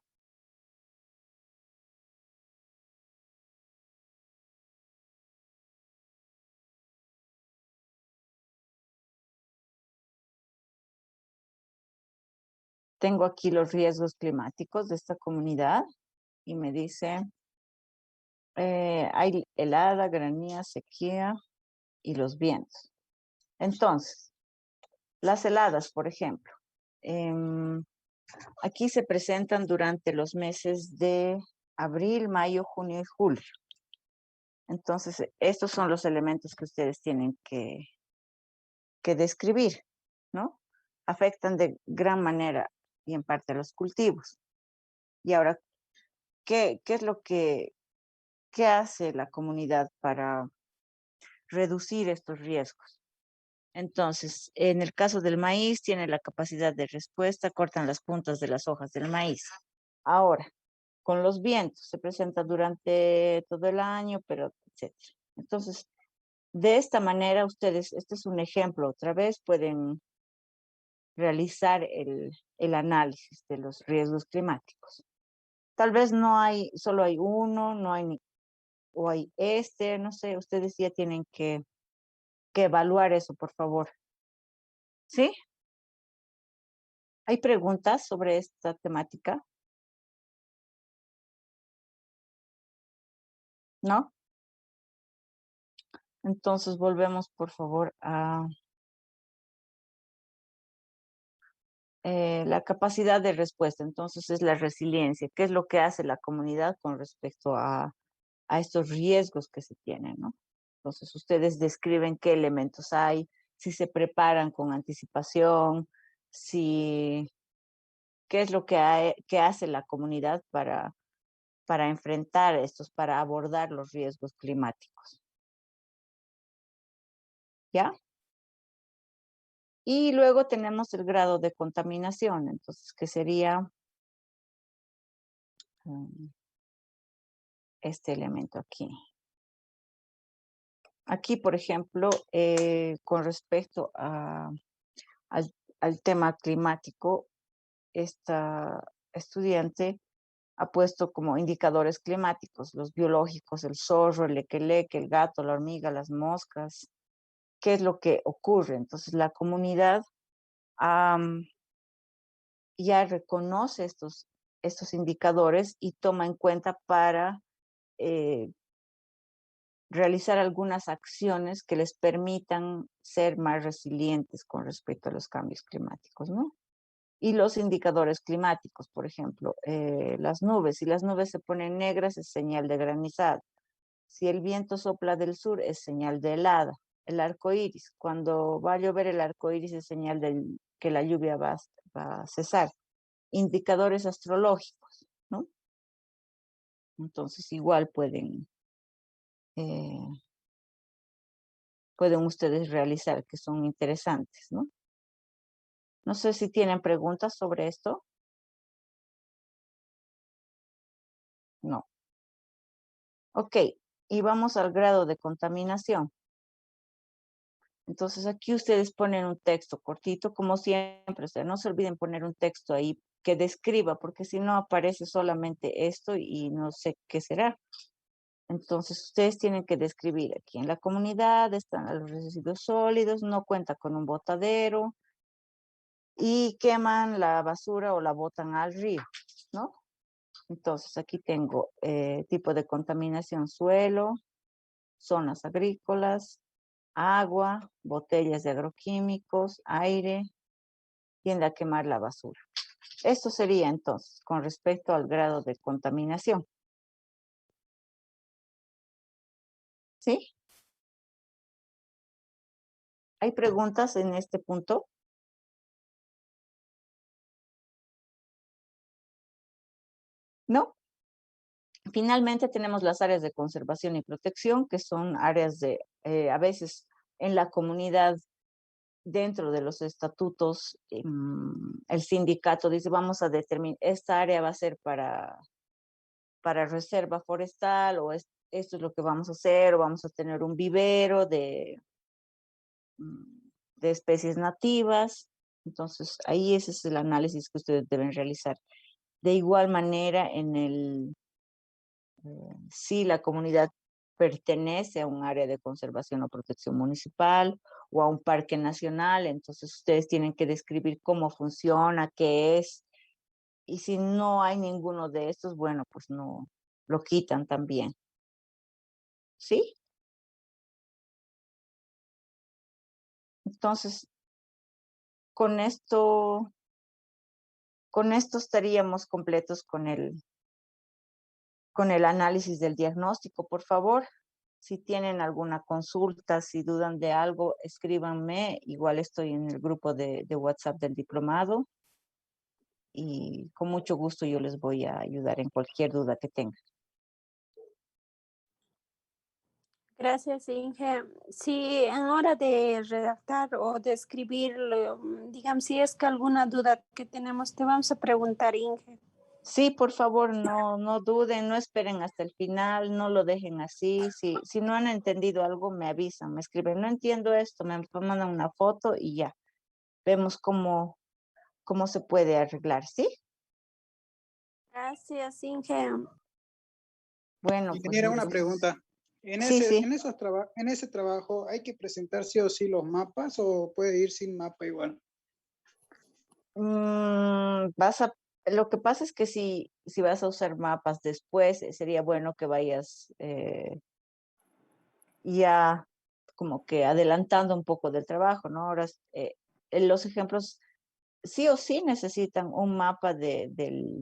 Tengo aquí los riesgos climáticos de esta comunidad y me dice, hay helada, granía, sequía y los vientos. Entonces, las heladas, por ejemplo, aquí se presentan durante los meses de abril, mayo, junio y julio. Entonces, estos son los elementos que ustedes tienen que describir, ¿no? Afectan de gran manera y en parte a los cultivos. Y ahora, ¿qué es lo que ¿qué hace la comunidad para reducir estos riesgos? Entonces, en el caso del maíz, tiene la capacidad de respuesta, cortan las puntas de las hojas del maíz. Ahora, con los vientos, se presenta durante todo el año, pero etcétera. Entonces, de esta manera, ustedes, este es un ejemplo, otra vez pueden realizar el análisis de los riesgos climáticos. Tal vez solo hay uno, no hay o hay no sé, ustedes ya tienen que evaluar eso, por favor. ¿Sí? ¿Hay preguntas sobre esta temática? ¿No? Entonces volvemos, por favor, a la capacidad de respuesta. Entonces es la resiliencia. ¿Qué es lo que hace la comunidad con respecto a estos riesgos que se tienen, ¿no? Entonces ustedes describen qué elementos hay, si se preparan con anticipación, qué es lo que hace la comunidad para enfrentar estos, para abordar los riesgos climáticos. ¿Ya? Y luego tenemos el grado de contaminación, entonces, que sería este elemento aquí. Aquí, por ejemplo, con respecto al tema climático, esta estudiante ha puesto como indicadores climáticos los biológicos, el zorro, el lequeleque, el gato, la hormiga, las moscas. ¿Qué es lo que ocurre? Entonces, la comunidad ya reconoce estos indicadores y toma en cuenta para eh, realizar algunas acciones que les permitan ser más resilientes con respecto a los cambios climáticos, ¿no? Y los indicadores climáticos, por ejemplo, las nubes. Si las nubes se ponen negras es señal de granizado. Si el viento sopla del sur es señal de helada. El arco iris, cuando va a llover el arco iris es señal de que la lluvia va a cesar. Indicadores astrológicos, ¿no? Entonces igual eh, pueden ustedes realizar, que son interesantes, ¿no? No sé si tienen preguntas sobre esto. No. Ok, y vamos al grado de contaminación. Entonces aquí ustedes ponen un texto cortito, como siempre, o sea, no se olviden poner un texto ahí que describa, porque si no aparece solamente esto y no sé qué será. Entonces ustedes tienen que describir aquí en la comunidad están los residuos sólidos, no cuenta con un botadero y queman la basura o la botan al río, ¿no? Entonces aquí tengo tipo de contaminación: suelo, zonas agrícolas, agua, botellas de agroquímicos, aire, tiende a quemar la basura. Esto sería entonces con respecto al grado de contaminación. ¿Sí? ¿Hay preguntas en este punto? ¿No? Finalmente tenemos las áreas de conservación y protección, que son áreas de, a veces en la comunidad, dentro de los estatutos, el sindicato dice, vamos a determinar, esta área va a ser para reserva forestal, o esto es lo que vamos a hacer, o vamos a tener un vivero de especies nativas. Entonces, ahí ese es el análisis que ustedes deben realizar. De igual manera, si la comunidad pertenece a un área de conservación o protección municipal o a un parque nacional, entonces ustedes tienen que describir cómo funciona, qué es, y si no hay ninguno de estos, bueno, pues no, lo quitan también. ¿Sí? Entonces, con esto estaríamos completos con el análisis del diagnóstico. Por favor, si tienen alguna consulta, si dudan de algo, escríbanme. Igual estoy en el grupo de WhatsApp del diplomado y con mucho gusto yo les voy a ayudar en cualquier duda que tengan. Gracias, Inge. Si en hora de redactar o de escribir, digamos, si es que alguna duda que tenemos, te vamos a preguntar, Inge. Sí, por favor, no duden, no esperen hasta el final, no lo dejen así. Si no han entendido algo, me avisan, me escriben, no entiendo esto, me mandan una foto y ya. Vemos cómo se puede arreglar, ¿sí? Gracias, Inge. Bueno, pues Ingeniera, una pregunta. En sí, sí. en ese trabajo, ¿hay que presentar sí o sí los mapas o puede ir sin mapa igual? Lo que pasa es que si vas a usar mapas después, sería bueno que vayas ya como que adelantando un poco del trabajo, ¿no? Ahora, los ejemplos sí o sí necesitan un mapa de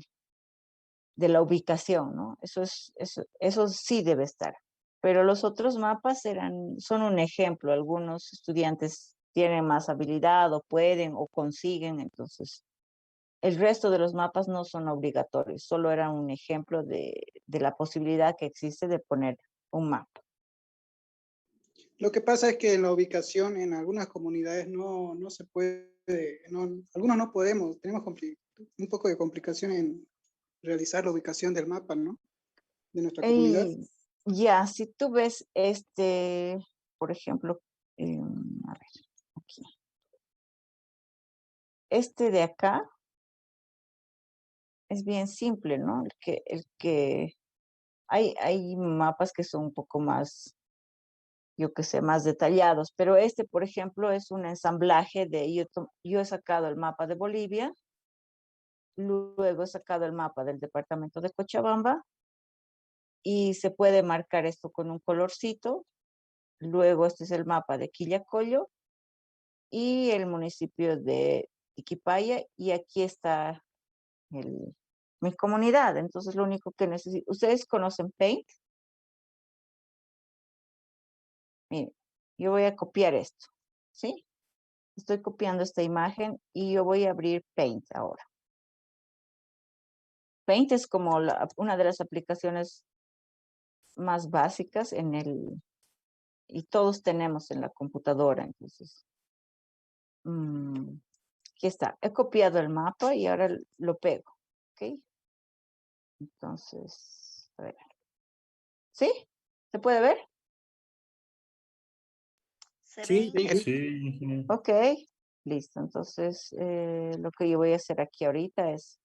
la ubicación, ¿no? Eso sí debe estar. Pero los otros mapas son un ejemplo. Algunos estudiantes tienen más habilidad o pueden o consiguen, entonces el resto de los mapas no son obligatorios, solo era un ejemplo de la posibilidad que existe de poner un mapa. Lo que pasa es que en la ubicación en algunas comunidades no se puede, algunos no podemos, tenemos un poco de complicación en realizar la ubicación del mapa, ¿no? De nuestra comunidad. Ya, si tú ves por ejemplo, a ver, aquí. Este de acá es bien simple, ¿no? Hay mapas que son un poco más, yo que sé, más detallados, pero por ejemplo, es un ensamblaje yo he sacado el mapa de Bolivia, luego he sacado el mapa del departamento de Cochabamba y se puede marcar esto con un colorcito. Luego este es el mapa de Quillacollo y el municipio de Tiquipaya y aquí está mi comunidad. Entonces lo único que necesito, ¿ustedes conocen Paint? Miren, yo voy a copiar esto, ¿sí? Estoy copiando esta imagen y yo voy a abrir Paint ahora. Paint es como una de las aplicaciones más básicas y todos tenemos en la computadora. Entonces, aquí está. He copiado el mapa y ahora lo pego, ¿ok? Entonces, a ver. ¿Sí? ¿Se puede ver? ¿Se Sí, ve? sí, ingeniero. Ok, listo. Entonces, lo que yo voy a hacer aquí ahorita es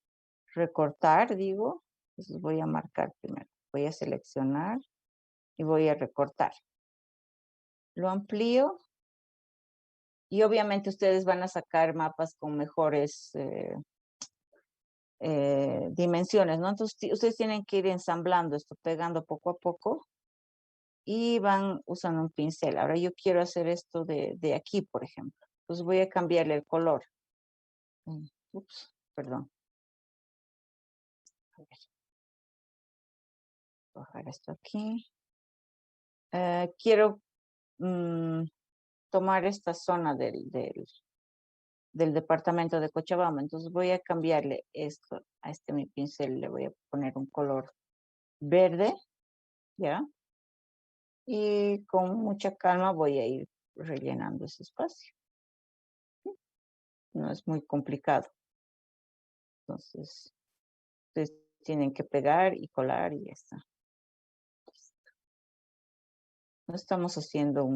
recortar, digo. Entonces voy a marcar primero. Voy a seleccionar y voy a recortar. Lo amplío. Y obviamente ustedes van a sacar mapas con mejores dimensiones, ¿no? Entonces ustedes tienen que ir ensamblando esto, pegando poco a poco y van usando un pincel. Ahora yo quiero hacer esto de aquí, por ejemplo. Entonces voy a cambiarle el color. Ups, perdón. A ver. Bajar esto aquí. Quiero tomar esta zona del departamento de Cochabamba. Entonces voy a cambiarle esto a mi pincel. Le voy a poner un color verde, ¿ya? Y con mucha calma voy a ir rellenando ese espacio. No es muy complicado. Entonces, ustedes tienen que pegar y colar y ya está. No estamos haciendo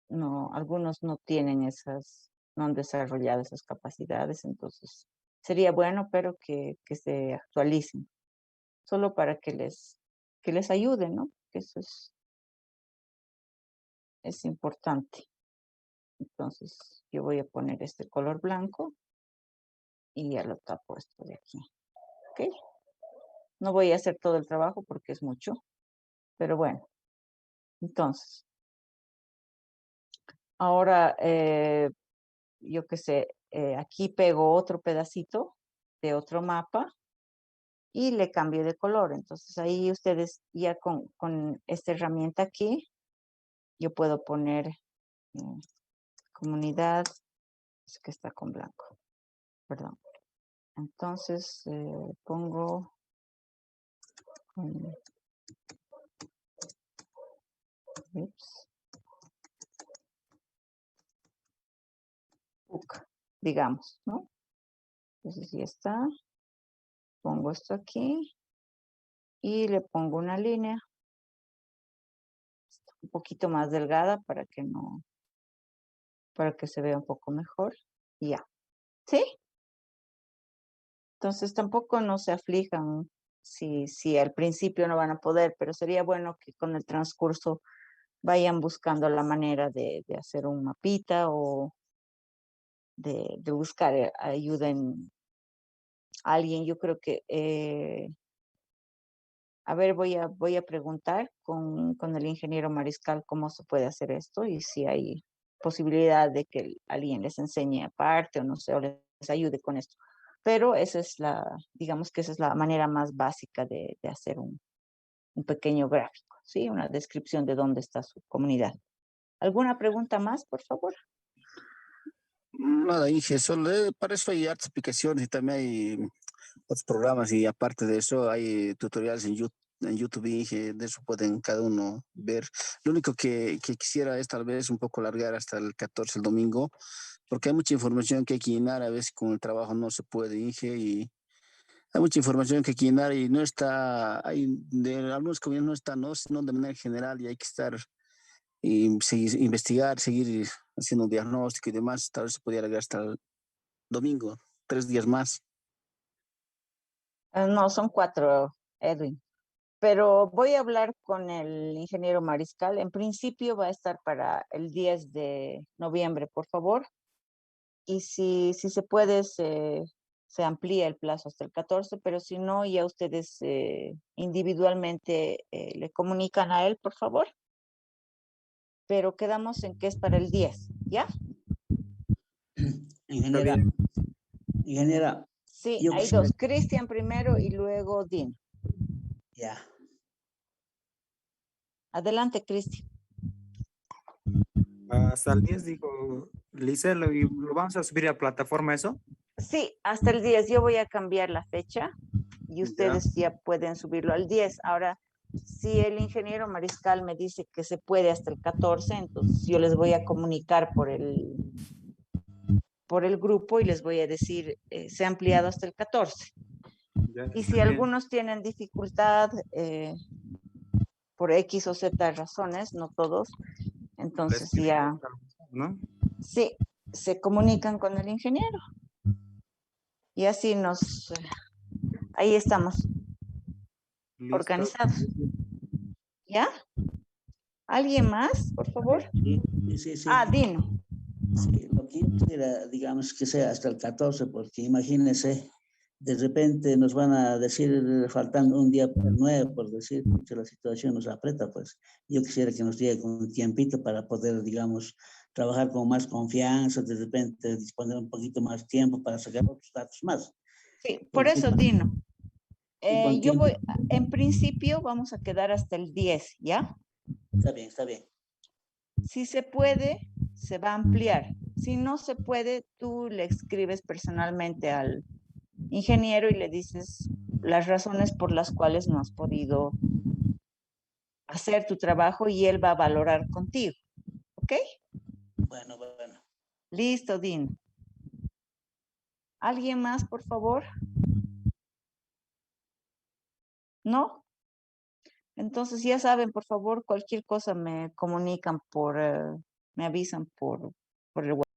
no, algunos no tienen no han desarrollado esas capacidades, entonces sería bueno, pero que se actualicen, solo para que les ayude, ¿no? Que eso es importante. Entonces, yo voy a poner este color blanco y ya lo tapo esto de aquí. ¿Ok? No voy a hacer todo el trabajo porque es mucho, pero bueno. Entonces, ahora, yo qué sé, aquí pego otro pedacito de otro mapa y le cambio de color. Entonces, ahí ustedes ya con esta herramienta aquí, yo puedo poner comunidad, es que está con blanco, perdón. Entonces, pongo digamos, ¿no? Entonces ya está. Pongo esto aquí y le pongo una línea un poquito más delgada para que se vea un poco mejor. Y ya. ¿Sí? Entonces tampoco no se aflijan si al principio no van a poder, pero sería bueno que con el transcurso vayan buscando la manera de hacer un mapita o de buscar ayuda en alguien. Yo creo que, a ver, voy a preguntar con el ingeniero Mariscal cómo se puede hacer esto y si hay posibilidad de que alguien les enseñe aparte o no sé, o les ayude con esto. Pero digamos que esa es la manera más básica de hacer un pequeño gráfico, ¿sí? Una descripción de dónde está su comunidad. ¿Alguna pregunta más, por favor? Nada, Inge, solo para eso hay hartas aplicaciones y también hay otros programas y aparte de eso hay tutoriales en YouTube, Inge, de eso pueden cada uno ver. Lo único que quisiera es tal vez un poco largar hasta el 14, el domingo, porque hay mucha información que hay que llenar, a veces con el trabajo no se puede, Inge, y hay mucha información que hay que llenar y no está, de algunos comunidades no está, no de manera general y hay que estar y investigar, seguir haciendo un diagnóstico y demás. Tal vez se podría alargar hasta el domingo, 3 días más. No, son 4, Edwin. Pero voy a hablar con el ingeniero Mariscal. En principio va a estar para el 10 de noviembre, por favor. Y si se puede, se amplía el plazo hasta el 14, pero si no, ya ustedes individualmente le comunican a él, por favor. pero quedamos en que es para el 10, ¿ya? Ingeniera, ingeniera, Sí, yo hay quisiera- dos, Cristian primero y luego Dino. ya. Adelante, Cristian. Hasta el 10 dijo Lice, ¿lo vamos a subir a plataforma eso? Sí, hasta el 10. Yo voy a cambiar la fecha y ustedes ya pueden subirlo al 10. Ahora, si el ingeniero Mariscal me dice que se puede hasta el 14, entonces yo les voy a comunicar por el grupo y les voy a decir, se ha ampliado hasta el 14. Ya, Y está si bien. algunos tienen dificultad por X o Z razones, no todos, entonces Les ya, ¿no? sí, se comunican con el ingeniero. Y así ahí estamos, Listo. organizados. ¿Ya? ¿Alguien más, por favor? Sí, sí, sí. Ah, Dino. Sí, lo que yo quisiera, digamos, que sea hasta el 14, porque imagínense, de repente nos van a decir, faltando un día para el 9, por decir, que la situación nos aprieta, pues yo quisiera que nos llegue con un tiempito para poder, digamos, trabajar con más confianza, de repente disponer un poquito más tiempo para sacar otros datos más. Sí, por Porque eso, Dino. sí, con Yo tiempo, en principio vamos a quedar hasta el 10, ¿ya? está bien, está bien. Si se puede, se va a ampliar. Si no se puede, tú le escribes personalmente al ingeniero y le dices las razones por las cuales no has podido hacer tu trabajo y él va a valorar contigo. ¿Ok? Bueno, bueno. Listo, Dino. ¿Alguien más, por favor? ¿No? Entonces ya saben, por favor, cualquier cosa me comunican me avisan por el WhatsApp.